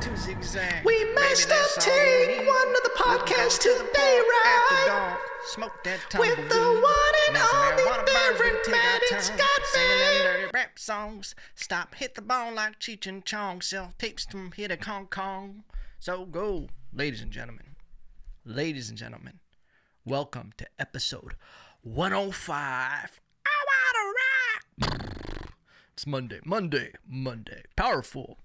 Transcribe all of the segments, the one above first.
to zigzag. We messed up take one of the podcast today, right? Smoke that With tumbleweed. the one and As the only marijuana burns, we Darren take our Maddox turn got singing them me. dirty rap songs. Stop, hit the bone like Cheech and Chong. Sell tapes from here to Hong Kong. So go, ladies and gentlemen. Ladies and gentlemen, welcome to episode 105. I wanna rock. It's Monday. Powerful.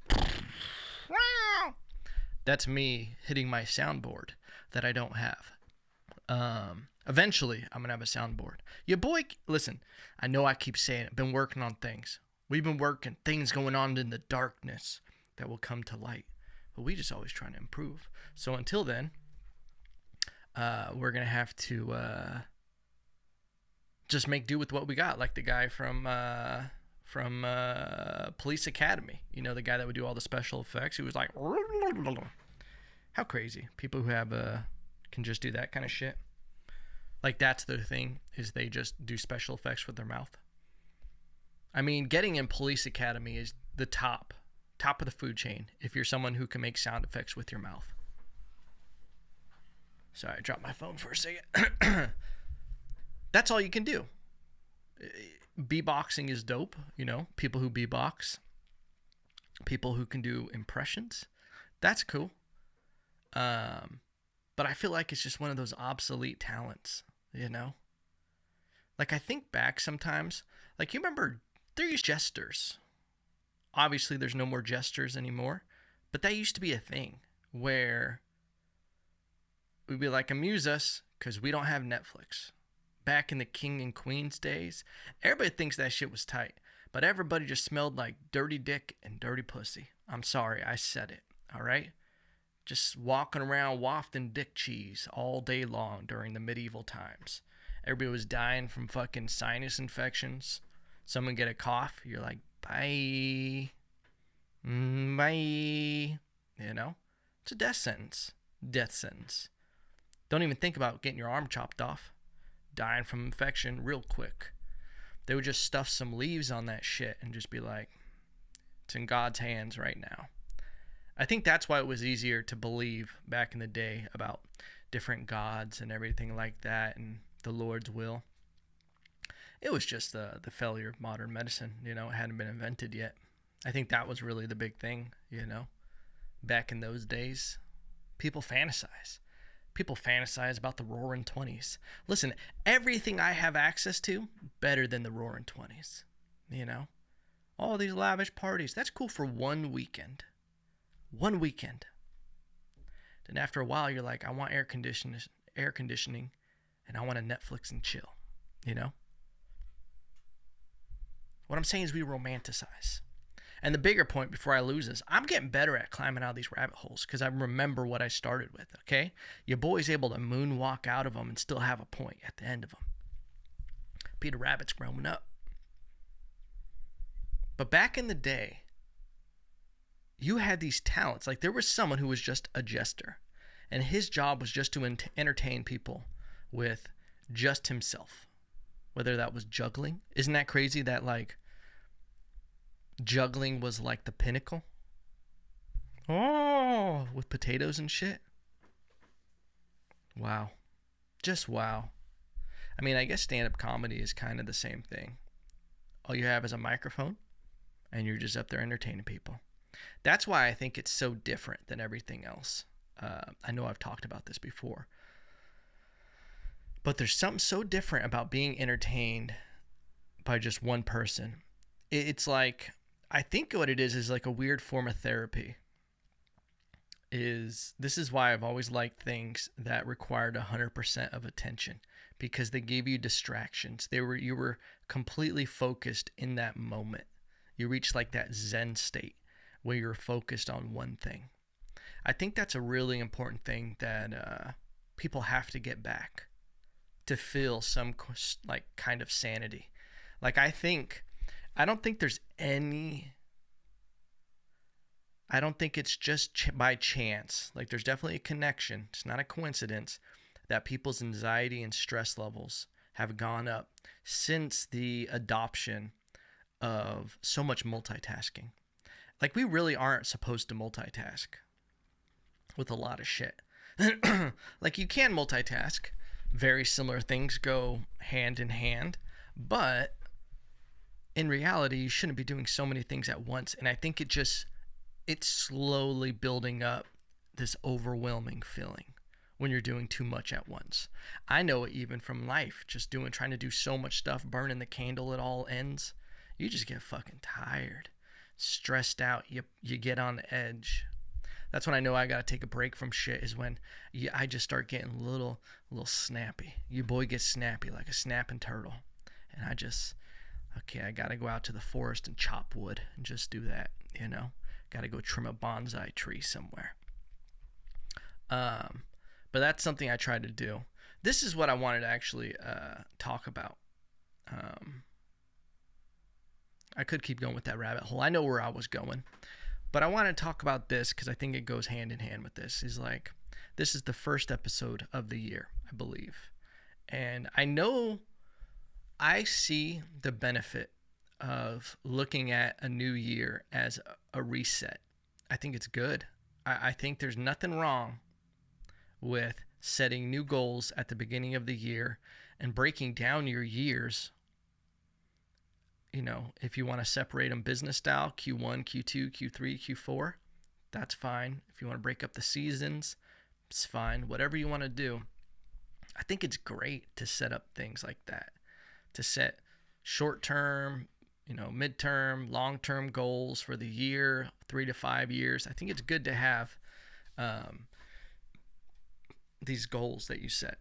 That's me hitting my soundboard that I don't have. Eventually, I'm going to have a soundboard. Your boy, listen, I know I keep saying it. Been working on things. We've been working. Things going on in the darkness that will come to light. But we just always trying to improve. So until then, we're going to have to just make do with what we got. Like the guy from Police Academy. You know, the guy that would do all the special effects. He was like, how crazy. People who have can just do that kind of shit. Like, that's the thing, is they just do special effects with their mouth. I mean, getting in Police Academy is the top of the food chain if you're someone who can make sound effects with your mouth. Sorry, I dropped my phone for a second. That's all you can do. Beatboxing is dope, you know, people who beatbox, people who can do impressions. That's cool. But I feel like it's just one of those obsolete talents, you know? Like, I think back sometimes, like, you remember there used jesters. Obviously, there's no more jesters anymore, but that used to be a thing where we'd be like, amuse us, because we don't have Netflix. Back in the King and Queen's days, everybody thinks that shit was tight, but everybody just smelled like dirty dick and dirty pussy. I'm sorry, I said it, all right? Just walking around wafting dick cheese all day long during the medieval times. Everybody was dying from fucking sinus infections. Someone get a cough, you're like, bye. Bye. You know? It's a death sentence. Death sentence. Don't even think about getting your arm chopped off. Dying from infection real quick. They would just stuff some leaves on that shit and just be like, it's in God's hands right now. I think that's why it was easier to believe back in the day about different gods and everything like that and the Lord's will. It was just the failure of modern medicine. You know, it hadn't been invented yet. I think that was really the big thing, you know. Back in those days, people fantasize. People fantasize about the Roaring 20s. Listen, everything I have access to, better than the Roaring 20s. You know? All these lavish parties. That's cool for one weekend. One weekend. Then after a while, you're like, I want air conditioning, and I want to Netflix and chill. You know? What I'm saying is we romanticize. And the bigger point before I lose this, I'm getting better at climbing out of these rabbit holes because I remember what I started with, okay? Your boy's able to moonwalk out of them and still have a point at the end of them. Peter Rabbit's growing up. But back in the day, you had these talents. Like, there was someone who was just a jester, and his job was just to entertain people with just himself. Whether that was juggling. Isn't that crazy that, like, juggling was like the pinnacle? Oh, with potatoes and shit. Wow. Just wow. I mean, I guess stand-up comedy is kind of the same thing. All you have is a microphone, and you're just up there entertaining people. That's why I think it's so different than everything else. I know I've talked about this before. But there's something so different about being entertained by just one person. It's like, I think what it is like a weird form of therapy. This is why I've always liked things that required 100% of attention, because they gave you distractions. You were completely focused in that moment. You reached like that Zen state where you're focused on one thing. I think that's a really important thing that people have to get back to feel some like kind of sanity. Like, I don't think it's just by chance. Like, there's definitely a connection. It's not a coincidence that people's anxiety and stress levels have gone up since the adoption of so much multitasking. Like, we really aren't supposed to multitask. with a lot of shit. Like, you can multitask. Very similar things go hand in hand, but in reality, you shouldn't be doing so many things at once. And I think it's slowly building up this overwhelming feeling when you're doing too much at once. I know it even from life, just trying to do so much stuff, burning the candle at all ends. You just get fucking tired, stressed out. You get on the edge. That's when I know I gotta take a break from shit, is when I just start getting a little snappy. Your boy gets snappy like a snapping turtle. And I gotta go out to the forest and chop wood and just do that, Gotta go trim a bonsai tree somewhere. But that's something I try to do. This is what I wanted to actually talk about. I could keep going with that rabbit hole. I know where I was going. But I want to talk about this because I think it goes hand in hand with this. This is the first episode of the year, I believe. And I know I see the benefit of looking at a new year as a reset. I think it's good. I think there's nothing wrong with setting new goals at the beginning of the year and breaking down your years. If you want to separate them business style, Q1, Q2, Q3, Q4, that's fine. If you want to break up the seasons, it's fine. Whatever you want to do. I think it's great to set up things like that, to set short-term, midterm, long-term goals for the year, 3 to 5 years. I think it's good to have these goals that you set,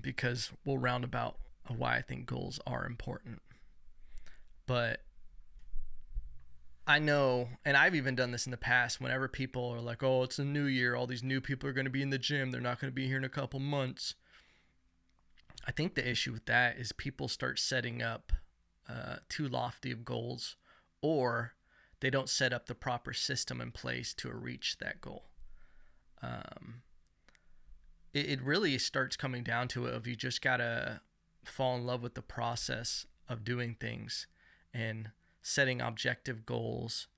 because we'll round about why I think goals are important. But I know, and I've even done this in the past, whenever people are like, oh, it's a new year, all these new people are going to be in the gym, they're not going to be here in a couple months. I think the issue with that is people start setting up too lofty of goals, or they don't set up the proper system in place to reach that goal. It really starts coming down to it of you just got to fall in love with the process of doing things and setting objective goals.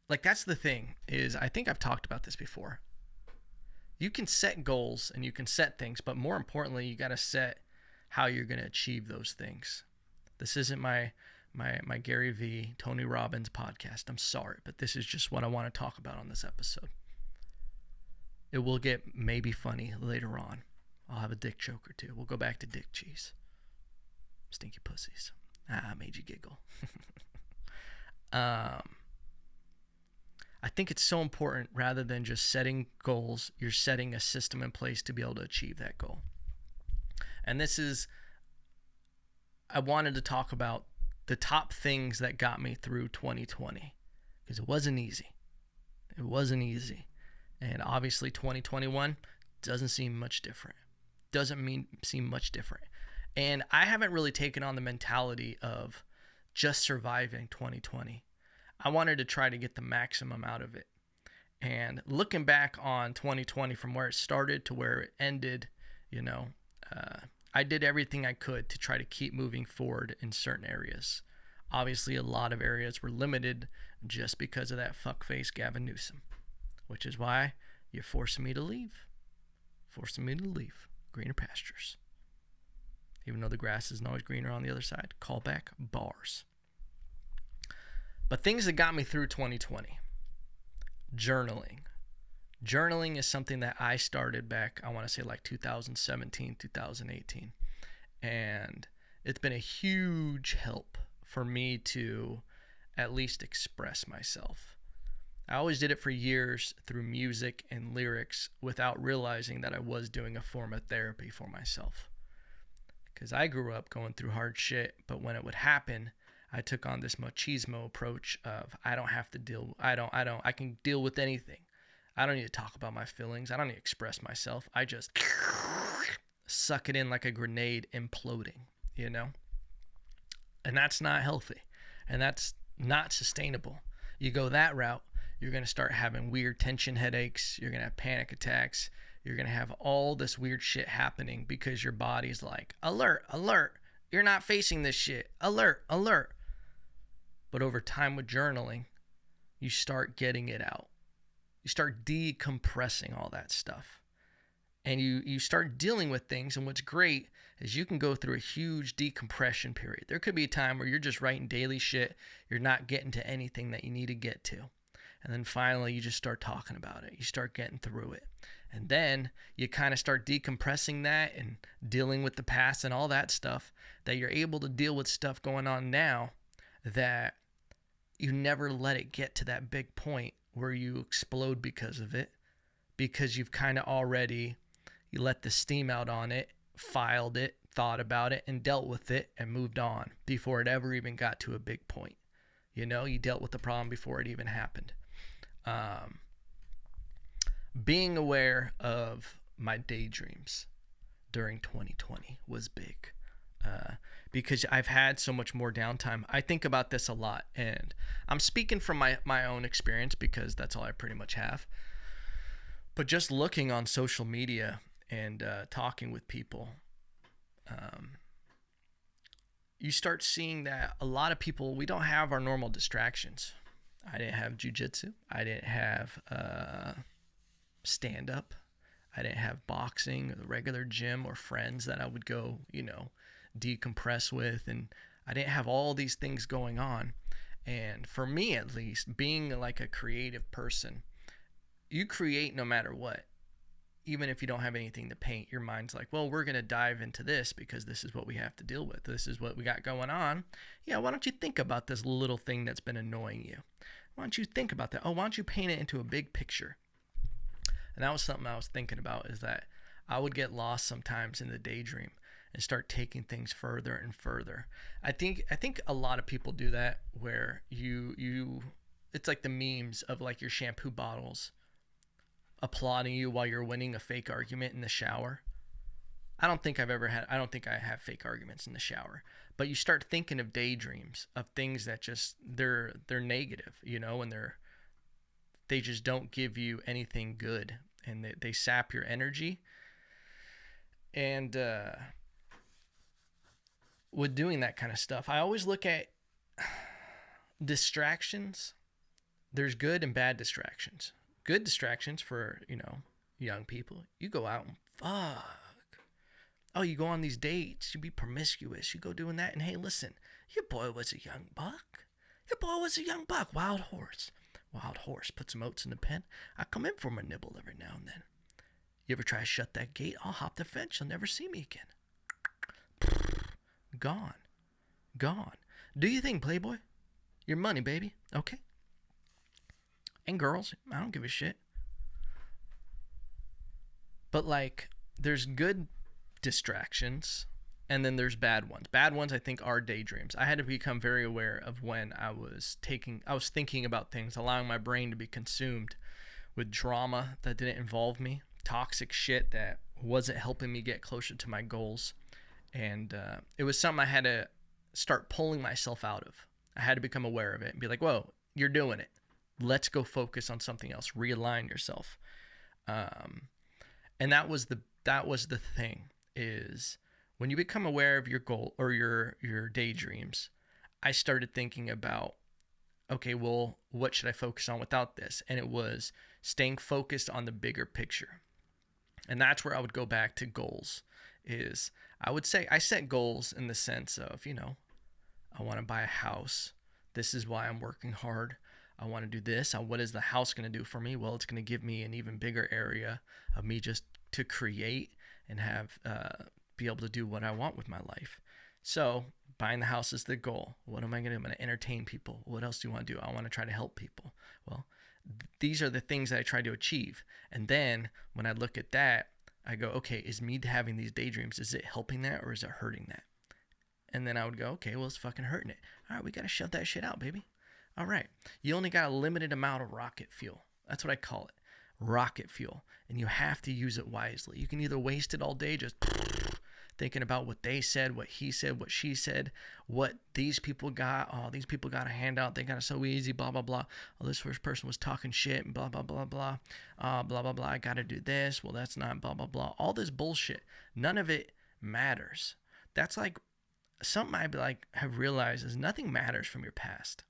Like, that's the thing, is I think I've talked about this before. You can set goals and you can set things, but more importantly, you got to set how you're going to achieve those things. This isn't my Gary V, Tony Robbins podcast. I'm sorry, but this is just what I want to talk about on this episode. It will get maybe funny later on. I'll have a dick joke or two. We'll go back to dick cheese. Stinky pussies. I made you giggle. I think it's so important, rather than just setting goals, you're setting a system in place to be able to achieve that goal. And I wanted to talk about the top things that got me through 2020, because it wasn't easy. It wasn't easy. And obviously 2021 doesn't seem much different. Seem much different. And I haven't really taken on the mentality of just surviving 2020. I wanted to try to get the maximum out of it. And looking back on 2020 from where it started to where it ended, I did everything I could to try to keep moving forward in certain areas. Obviously, a lot of areas were limited just because of that fuckface Gavin Newsom, which is why you're forcing me to leave. Greener pastures. Even though the grass isn't always greener on the other side. Call back bars. But things that got me through 2020. Journaling. Journaling is something that I started back, I want to say like 2017, 2018. And it's been a huge help for me to at least express myself. I always did it for years through music and lyrics without realizing that I was doing a form of therapy for myself. Because I grew up going through hard shit, but when it would happen, I took on this machismo approach of I can deal with anything. I don't need to talk about my feelings. I don't need to express myself. I just suck it in like a grenade imploding, And that's not healthy. And that's not sustainable. You go that route, you're going to start having weird tension headaches. You're going to have panic attacks. You're going to have all this weird shit happening because your body's like, alert, alert. You're not facing this shit. Alert, alert. But over time with journaling, you start getting it out. You start decompressing all that stuff. And you start dealing with things. And what's great is you can go through a huge decompression period. There could be a time where you're just writing daily shit. You're not getting to anything that you need to get to. And then finally, you just start talking about it. You start getting through it. And then you kind of start decompressing that and dealing with the past and all that stuff, that you're able to deal with stuff going on now that you never let it get to that big point where you explode because of it, because you've kind of already, you let the steam out on it, filed it, thought about it, and dealt with it and moved on before it ever even got to a big point. You know, you dealt with the problem before it even happened. Being aware of my daydreams during 2020 was big, because I've had so much more downtime. I think about this a lot, and I'm speaking from my own experience because that's all I pretty much have. But just looking on social media and talking with people, you start seeing that a lot of people, we don't have our normal distractions. I didn't have jujitsu. I didn't have stand-up. I didn't have boxing or the regular gym or friends that I would go, decompress with. And I didn't have all these things going on. And for me, at least, being like a creative person, you create no matter what. Even if you don't have anything to paint, your mind's like, well, we're going to dive into this because this is what we have to deal with. This is what we got going on. Yeah, why don't you think about this little thing that's been annoying you? Why don't you think about that? Oh, why don't you paint it into a big picture? And that was something I was thinking about, is that I would get lost sometimes in the daydream and start taking things further and further. I think a lot of people do that, where you it's like the memes of like your shampoo bottles applauding you while you're winning a fake argument in the shower. I don't think I have fake arguments in the shower, but you start thinking of daydreams of things that just they're negative, and they just don't give you anything good, and they sap your energy. And with doing that kind of stuff, I always look at distractions. There's good and bad distractions. Good distractions for, young people. You go out and fuck. Oh, you go on these dates. You be promiscuous. You go doing that. And hey, listen, your boy was a young buck. Wild horse. Put some oats in the pen. I come in for my nibble every now and then. You ever try to shut that gate? I'll hop the fence. You'll never see me again. Gone. Do you think, Playboy? Your money, baby. Okay. And girls, I don't give a shit. But there's good distractions, and then there's bad ones. Bad ones, I think, are daydreams. I had to become very aware of when I was thinking about things, allowing my brain to be consumed with drama that didn't involve me, toxic shit that wasn't helping me get closer to my goals. And it was something I had to start pulling myself out of. I had to become aware of it and be like, whoa, you're doing it. Let's go focus on something else. Realign yourself. And that was the thing, is when you become aware of your goal or your daydreams, I started thinking about, okay, well, what should I focus on without this? And it was staying focused on the bigger picture. And that's where I would go back to goals. Is I would say I set goals in the sense of, I want to buy a house. This is why I'm working hard. I want to do this. What is the house going to do for me? Well, it's going to give me an even bigger area of me just to create and have be able to do what I want with my life. So buying the house is the goal. What am I going to do? I'm going to entertain people. What else do you want to do? I want to try to help people. Well, these are the things that I try to achieve. And then when I look at that, I go, okay, is me having these daydreams, is it helping that or is it hurting that? And then I would go, okay, well, it's fucking hurting it. All right, we got to shove that shit out, baby. All right, you only got a limited amount of rocket fuel. That's what I call it, rocket fuel. And you have to use it wisely. You can either waste it all day just thinking about what they said, what he said, what she said, what these people got. Oh, these people got a handout. They got it so easy, blah, blah, blah. Oh, this first person was talking shit, and blah, blah, blah, blah. Blah, blah, blah. I got to do this. Well, that's not blah, blah, blah. All this bullshit. None of it matters. That's like something I have realized is nothing matters from your past.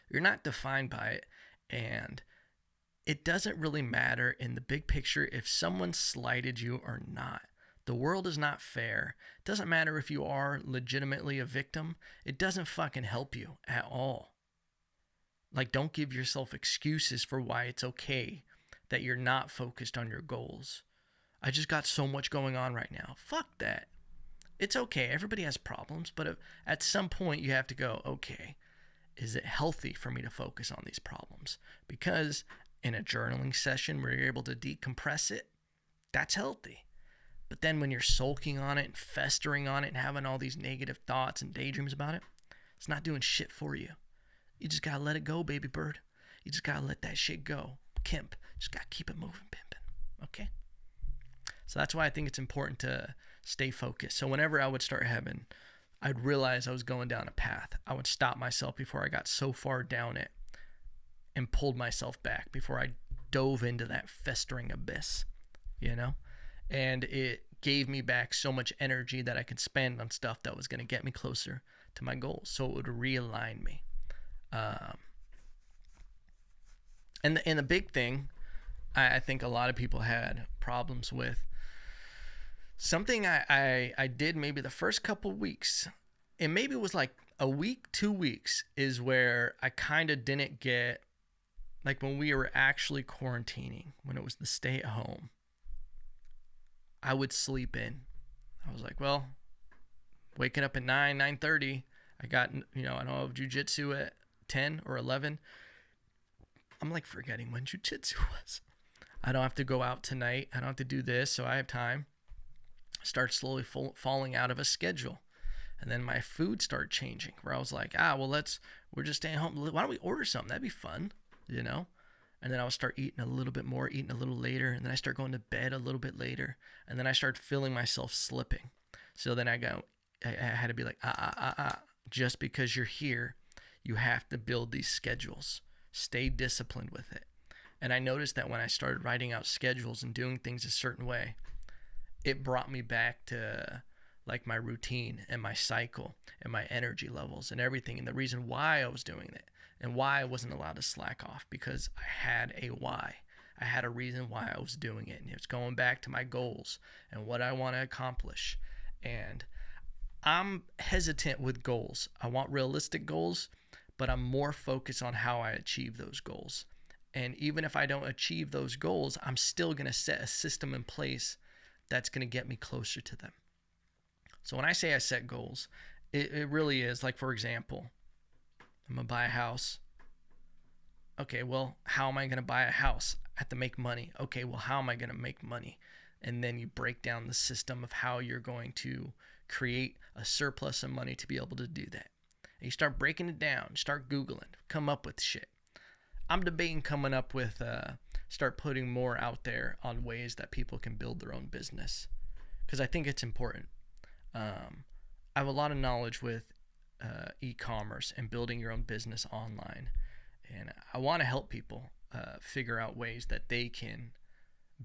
You're not defined by it. And it doesn't really matter in the big picture if someone slighted you or not. The world is not fair. It doesn't matter if you are legitimately a victim. It doesn't fucking help you at all. Like, don't give yourself excuses for why it's okay that you're not focused on your goals. I just got so much going on right now. Fuck that. It's okay. Everybody has problems, but at some point you have to go, okay, is it healthy for me to focus on these problems? Because in a journaling session where you're able to decompress it, that's healthy. But then when you're sulking on it and festering on it and having all these negative thoughts and daydreams about it, it's not doing shit for you. You just gotta let it go, baby bird. You just gotta let that shit go. Kemp, just gotta keep it moving, pimping. Okay? So that's why I think it's important to stay focused. So whenever I would start having, I'd realize I was going down a path. I would stop myself before I got so far down it and pulled myself back before I dove into that festering abyss, you know? And it gave me back so much energy that I could spend on stuff that was going to get me closer to my goals. So it would realign me. And the big thing, I think a lot of people had problems with, something I did maybe the first couple weeks, and maybe it was like a week, 2 weeks, is where I kind of didn't get, like when we were actually quarantining, when it was the stay at home, I would sleep in. I was like, well, waking up at 9:30, I got, I don't have jujitsu at 10 or 11. I'm like forgetting when jujitsu was. I don't have to go out tonight. I don't have to do this, so I have time. Start slowly falling out of a schedule. And then my food started changing, where I was like, we're just staying home. Why don't we order something? That'd be fun, And then I would start eating a little bit more, eating a little later. And then I start going to bed a little bit later. And then I started feeling myself slipping. So then I had to be like, just because you're here, you have to build these schedules. Stay disciplined with it. And I noticed that when I started writing out schedules and doing things a certain way, it brought me back to like my routine and my cycle and my energy levels and everything. And the reason why I was doing it and why I wasn't allowed to slack off, because I had a why. I had a reason why I was doing it. And it was going back to my goals and what I want to accomplish. And I'm hesitant with goals. I want realistic goals, but I'm more focused on how I achieve those goals. And even if I don't achieve those goals, I'm still going to set a system in place that's going to get me closer to them. So when I say I set goals, it really is like, for example, I'm going to buy a house. Okay, well, how am I going to buy a house? I have to make money. Okay, well, how am I going to make money? And then you break down the system of how you're going to create a surplus of money to be able to do that. And you start breaking it down, start Googling, come up with shit. I'm debating coming up with, start putting more out there on ways that people can build their own business, because I think it's important. I have a lot of knowledge with e-commerce and building your own business online, and I want to help people figure out ways that they can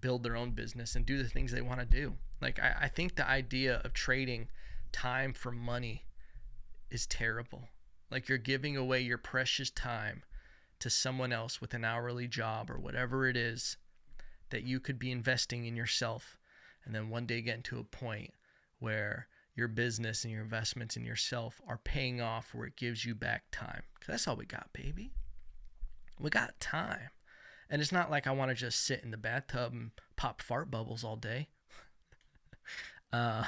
build their own business and do the things they want to do. Like, I think the idea of trading time for money is terrible. Like, you're giving away your precious time to someone else with an hourly job or whatever it is that you could be investing in yourself, and then one day getting to a point where your business and your investments in yourself are paying off, where it gives you back time. Because that's all we got, baby. We got time. And it's not like I want to just sit in the bathtub and pop fart bubbles all day. I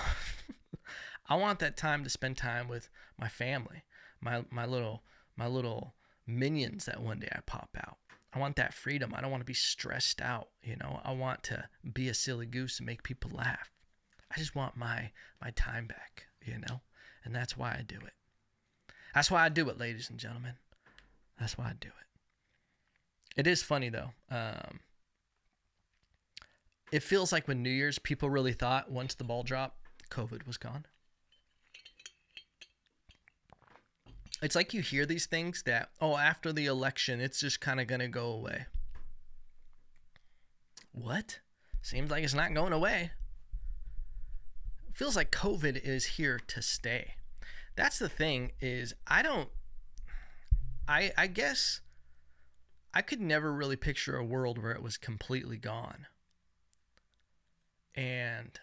want that time to spend time with my family, my little minions that one day I pop out. I want that freedom. I don't want to be stressed out. I want to be a silly goose and make people laugh. I just want my time back, and that's why I do it. That's why I do it, ladies and gentlemen. That's why I do it. It is funny though. It feels like when New Year's, people really thought once the ball dropped, COVID was gone. It's like you hear these things that, after the election, it's just kind of going to go away. What? Seems like it's not going away. It feels like COVID is here to stay. That's the thing is, I guess I could never really picture a world where it was completely gone. And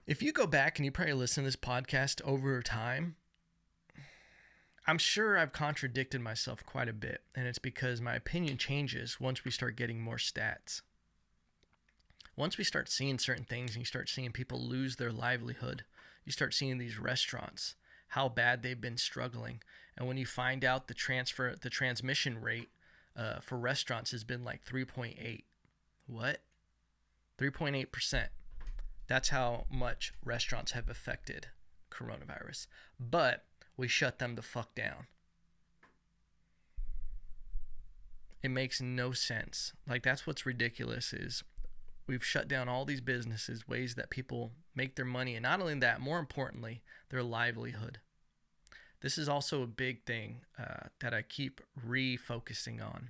if you go back and you probably listen to this podcast over time, I'm sure I've contradicted myself quite a bit. And it's because my opinion changes once we start getting more stats. Once we start seeing certain things and you start seeing people lose their livelihood, you start seeing these restaurants, how bad they've been struggling. And when you find out the transmission rate for restaurants has been like 3.8. What? 3.8%. That's how much restaurants have affected coronavirus. But we shut them the fuck down. It makes no sense. Like, that's what's ridiculous is we've shut down all these businesses, ways that people make their money. And not only that, more importantly, their livelihood. This is also a big thing that I keep refocusing on,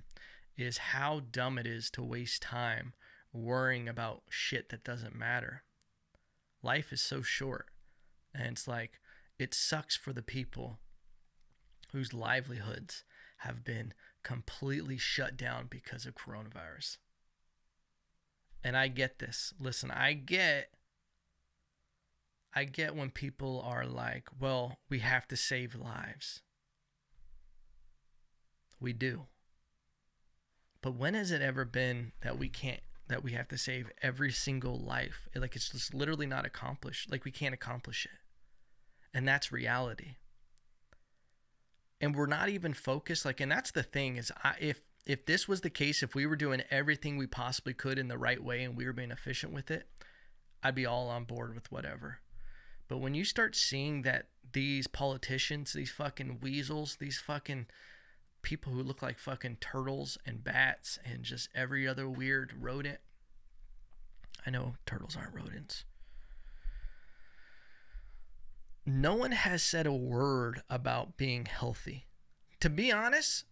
is how dumb it is to waste time worrying about shit that doesn't matter. Life is so short, and it's like, it sucks for the people whose livelihoods have been completely shut down because of coronavirus. And I get this. Listen, I get when people are like, well, we have to save lives. We do. But when has it ever been that we have to save every single life? Like, it's just literally not accomplished. Like, we can't accomplish it. And that's reality. And we're not even focused. Like, and that's the thing is, if this was the case, if we were doing everything we possibly could in the right way and we were being efficient with it, I'd be all on board with whatever. But when you start seeing that these politicians, these fucking weasels, these fucking people who look like fucking turtles and bats and just every other weird rodent. I know turtles aren't rodents. No one has said a word about being healthy. To be honest,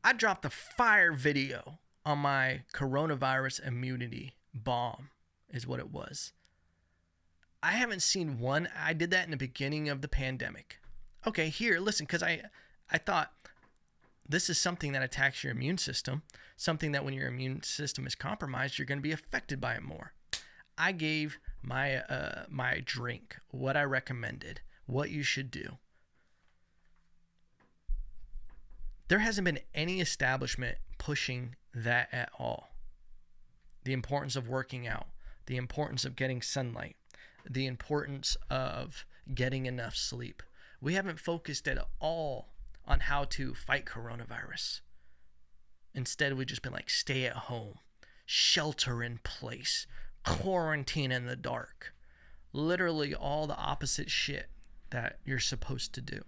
I dropped a fire video on my coronavirus immunity bomb, is what it was. I haven't seen one. I did that in the beginning of the pandemic. Okay, here, listen, because I thought this is something that attacks your immune system, something that when your immune system is compromised, you're going to be affected by it more. I gave my drink what I recommended, what you should do. There hasn't been any establishment pushing that at all. The importance of working out, the importance of getting sunlight, the importance of getting enough sleep. We haven't focused at all on how to fight coronavirus. Instead, we've just been like, stay at home, shelter in place, quarantine in the dark. Literally all the opposite shit that you're supposed to do.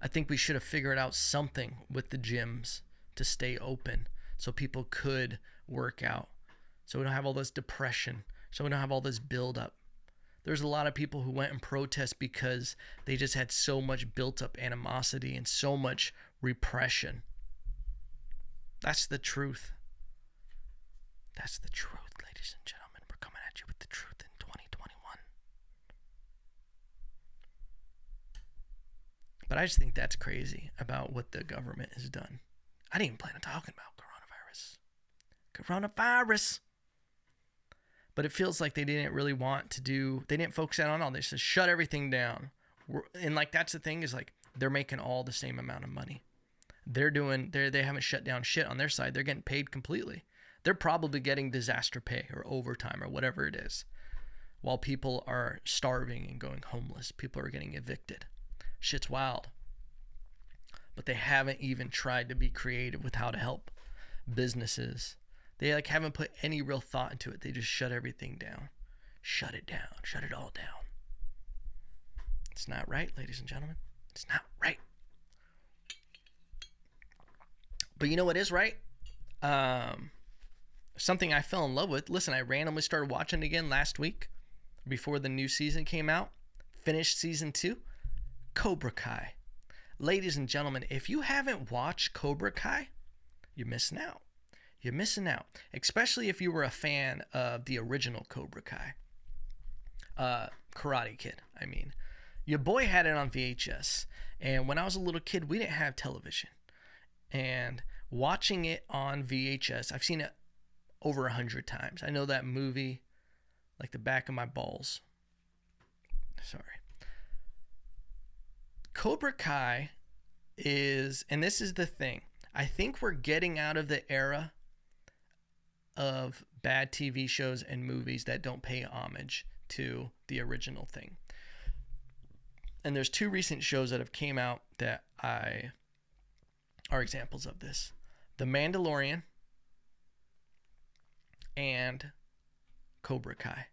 I think we should have figured out something with the gyms to stay open so people could work out, so we don't have all this depression, so we don't have all this buildup. There's a lot of people who went and protest because they just had so much built up animosity and so much repression. That's the truth. That's the truth, ladies and gentlemen. We're coming at you with the truth in 2021. But I just think that's crazy about what the government has done. I didn't even plan on talking about coronavirus. Coronavirus. But it feels like they didn't really want to do, they didn't focus on all this. Just shut everything down. And like, that's the thing is like, they're making all the same amount of money. They haven't shut down shit on their side. They're getting paid completely. They're probably getting disaster pay or overtime or whatever it is. While people are starving and going homeless. People are getting evicted. Shit's wild. But they haven't even tried to be creative with how to help businesses. They like haven't put any real thought into it. They just shut everything down. Shut it down. Shut it all down. It's not right, ladies and gentlemen. It's not right. But you know what is right? Something I fell in love with. Listen, I randomly started watching it again last week before the new season came out. Finished season 2. Cobra Kai. Ladies and gentlemen, if you haven't watched Cobra Kai, you're missing out. You're missing out. Especially if you were a fan of the original Cobra Kai. Karate Kid, I mean. Your boy had it on VHS. And when I was a little kid, we didn't have television. And watching it on VHS, I've seen it over 100 times. I know that movie like the back of my balls. Sorry. Cobra Kai is, and this is the thing, I think we're getting out of the era of bad TV shows and movies that don't pay homage to the original thing. And there's two recent shows that have came out that are examples of this. The Mandalorian and Cobra Kai.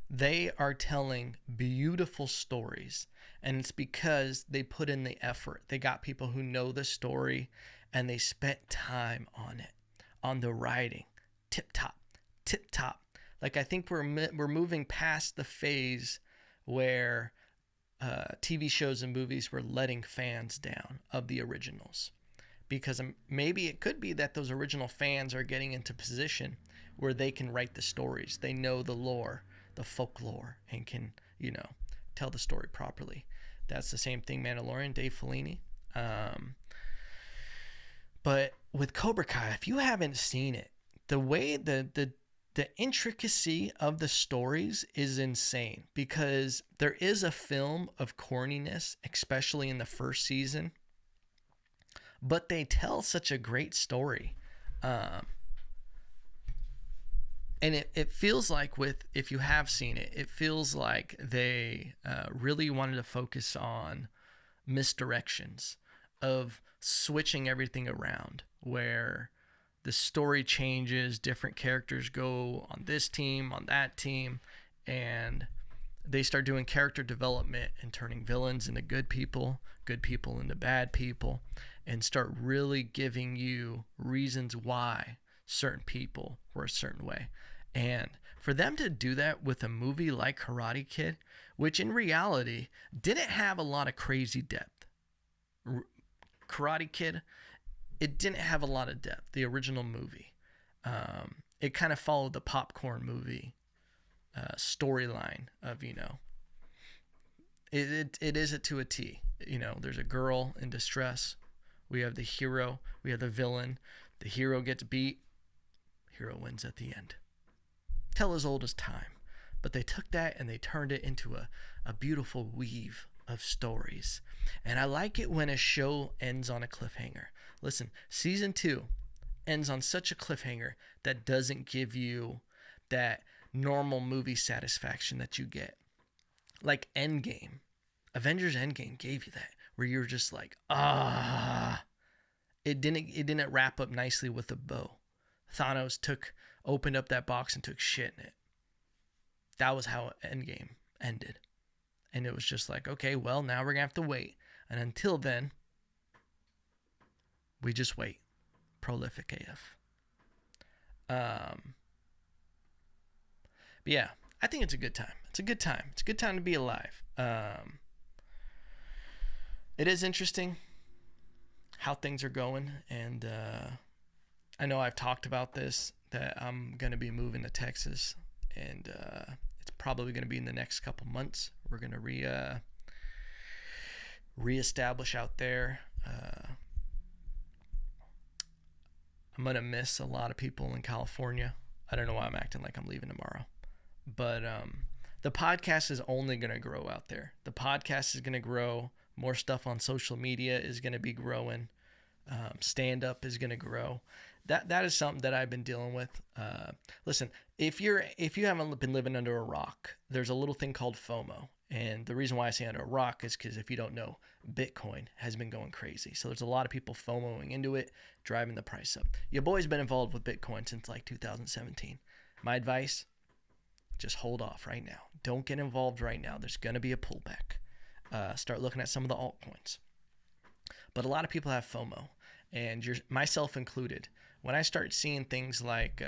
They are telling beautiful stories, and it's because they put in the effort. They got people who know the story, and they spent time on it, on the writing, tip top. Like, I think we're moving past the phase where TV shows and movies were letting fans down of the originals, because maybe it could be that those original fans are getting into position where they can write the stories. They know the lore, the folklore, and can, tell the story properly. That's the same thing Mandalorian, Dave Filoni. But with Cobra Kai, if you haven't seen it, the way the intricacy of the stories is insane, because there is a film of corniness, especially in the first season, but they tell such a great story. And it feels like, if you have seen it, it feels like they really wanted to focus on misdirections of switching everything around, where the story changes, different characters go on this team, on that team, and they start doing character development and turning villains into good people into bad people, and start really giving you reasons why certain people were a certain way. And for them to do that with a movie like Karate Kid, which in reality didn't have a lot of crazy depth. Karate Kid, it didn't have a lot of depth, the original movie. It kind of followed the popcorn movie storyline of, it is it to a T. There's a girl in distress. We have the hero. We have the villain. The hero gets beat. Hero wins at the end. Tell as old as time. But they took that and they turned it into a beautiful weave of stories. And I like it when a show ends on a cliffhanger. Listen, season 2 ends on such a cliffhanger that doesn't give you that normal movie satisfaction that you get. Like Endgame. Avengers Endgame gave you that, where you're just like, It didn't wrap up nicely with a bow. Thanos opened up that box and took shit in it. That was how Endgame ended. And it was just like, okay, well, now we're going to have to wait. And until then, we just wait. Prolific AF. But yeah, I think it's a good time. It's a good time. It's a good time to be alive. It is interesting how things are going. And I know I've talked about this, that I'm going to be moving to Texas. And it's probably going to be in the next couple months. We're going to reestablish out there. I'm going to miss a lot of people in California. I don't know why I'm acting like I'm leaving tomorrow. But the podcast is only going to grow out there. The podcast is going to grow. More stuff on social media is going to be growing. Stand-up is going to grow. That is something that I've been dealing with. Listen, if you haven't been living under a rock, there's a little thing called FOMO. And the reason why I say under a rock is because if you don't know, Bitcoin has been going crazy. So there's a lot of people FOMOing into it, driving the price up. Your boy's been involved with Bitcoin since like 2017. My advice, just hold off right now. Don't get involved right now. There's going to be a pullback. Start looking at some of the altcoins. But a lot of people have FOMO, and myself included. When I start seeing things like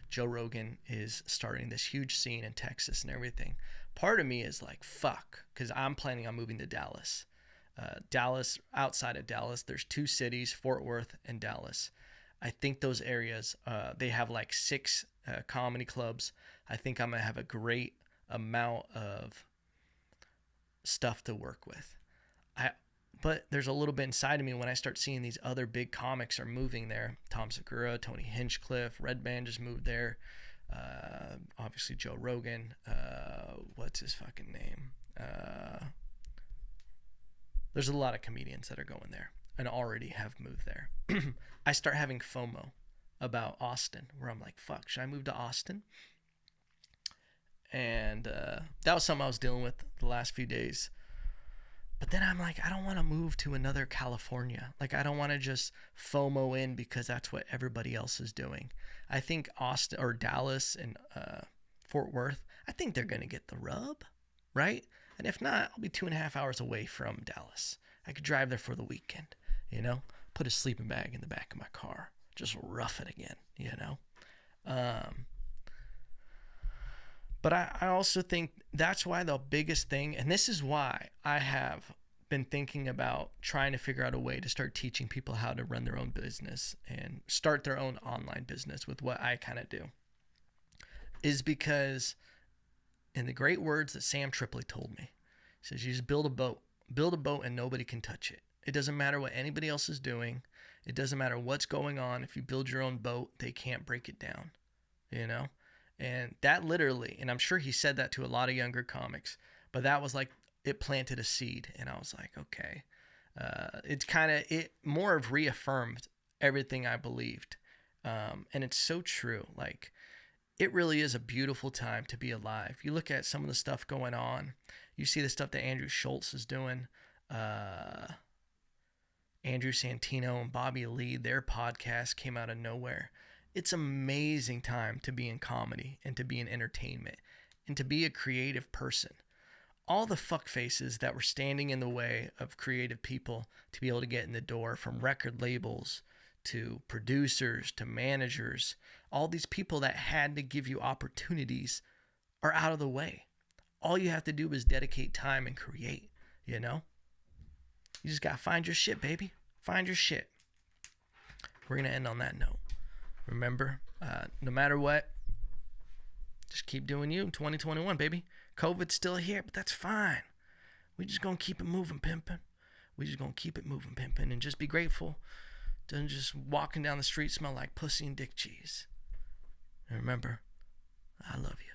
Joe Rogan is starting this huge scene in Texas and everything, part of me is like, fuck, because I'm planning on moving to Dallas. Outside of Dallas, there's 2 cities, Fort Worth and Dallas. I think those areas, they have like 6 comedy clubs. I think I'm going to have a great amount of stuff to work with. But there's a little bit inside of me when I start seeing these other big comics are moving there. Tom Segura, Tony Hinchcliffe, Redman just moved there. Obviously Joe Rogan. What's his fucking name? There's a lot of comedians that are going there and already have moved there. I start having FOMO about Austin, where I'm like, fuck, should I move to Austin? And that was something I was dealing with the last few days. But then I'm like, I don't want to move to another California. Like, I don't want to just FOMO in because that's what everybody else is doing. I think Austin or Dallas and Fort Worth, I think they're going to get the rub, right? And if not, I'll be 2.5 hours away from Dallas. I could drive there for the weekend, put a sleeping bag in the back of my car, just rough it again, But I also think that's why the biggest thing, and this is why I have been thinking about trying to figure out a way to start teaching people how to run their own business and start their own online business with what I kind of do, is because in the great words that Sam Tripoli told me, he says, you just build a boat and nobody can touch it. It doesn't matter what anybody else is doing. It doesn't matter what's going on. If you build your own boat, they can't break it down, And that literally, and I'm sure he said that to a lot of younger comics, but that was like, it planted a seed. And I was like, okay. It more of reaffirmed everything I believed. And it's so true. Like, it really is a beautiful time to be alive. You look at some of the stuff going on. You see the stuff that Andrew Schultz is doing. Andrew Santino and Bobby Lee, their podcast came out of nowhere. It's an amazing time to be in comedy and to be in entertainment and to be a creative person. All the fuck faces that were standing in the way of creative people to be able to get in the door, from record labels to producers to managers, all these people that had to give you opportunities are out of the way. All you have to do is dedicate time and create, You just got to find your shit, baby. Find your shit. We're going to end on that note. Remember, no matter what, just keep doing you in 2021, baby. COVID's still here, but that's fine. We just going to keep it moving, pimping. We just going to keep it moving, pimping, and just be grateful. Doesn't just walking down the street smell like pussy and dick cheese. And remember, I love you.